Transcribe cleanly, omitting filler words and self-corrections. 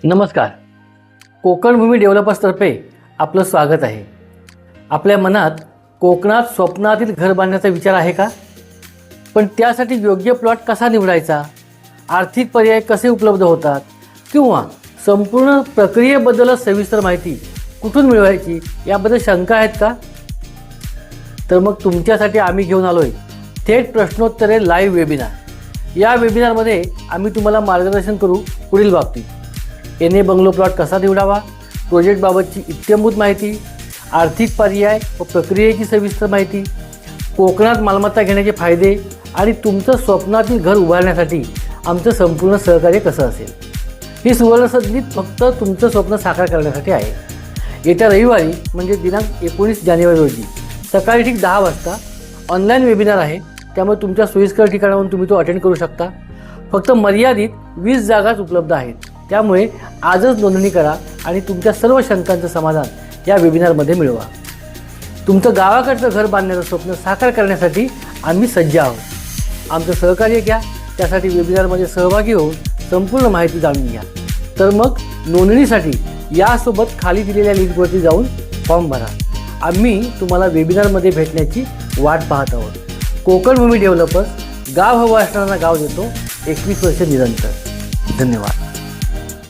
नमस्कार. कोकण भूमी डेव्हलपर्सतर्फे आपलं स्वागत आहे. आपल्या मनात कोकणात स्वप्नातील घर बांधण्याचा विचार आहे का? पण त्यासाठी योग्य प्लॉट कसा निवडायचा, आर्थिक पर्याय कसे उपलब्ध होतात किंवा संपूर्ण प्रक्रियेबद्दल सविस्तर माहिती कुठून मिळवायची याबद्दल शंका आहेत का? तर मग तुमच्यासाठी आम्ही घेऊन आलो आहे थेट प्रश्नोत्तरे लाईव्ह वेबिनार. या वेबिनारमध्ये आम्ही तुम्हाला मार्गदर्शन करू पुढील बाबतीत: एनए बंगलो प्लॉट कसा निवडावा, प्रोजेक्टबाबतची इत्यंभूत माहिती, आर्थिक पर्याय व प्रक्रियेची सविस्तर माहिती, कोकणात मालमत्ता घेण्याचे फायदे आणि तुमचं स्वप्नातील घर उभारण्यासाठी आमचं संपूर्ण सहकार्य कसं असेल. ही सुवर्णसंधी फक्त तुमचं स्वप्न साकार करण्यासाठी आहे. येत्या रविवारी म्हणजे दिनांक 19 जानेवारी रोजी सकाळी ठीक 10 वाजता ऑनलाईन वेबिनार आहे. त्यामुळे तुमच्या सोयीस्कर ठिकाणावरून तुम्ही तो अटेंड करू शकता. फक्त मर्यादित 20 जागाच उपलब्ध आहेत. त्यामुळे आजच नोंदणी करा आणि तुमच्या सर्व शंकांचं समाधान या वेबिनारमध्ये मिळवा. तुमचं गावाकडचं घर बांधण्याचं स्वप्न साकार करण्यासाठी आम्ही सज्ज आहोत. आमचं सहकार्य घ्या. त्यासाठी वेबिनारमध्ये सहभागी होऊन संपूर्ण माहिती जाणून घ्या. तर मग नोंदणीसाठी यासोबत खाली दिलेल्या लिंकवरती जाऊन फॉर्म भरा. आम्ही तुम्हाला वेबिनारमध्ये भेटण्याची वाट पाहत आहोत. कोकण भूमी डेव्हलपर्स, गाव हवं असणाऱ्यांना गाव देतो, 21 वर्ष निरंतर. धन्यवाद.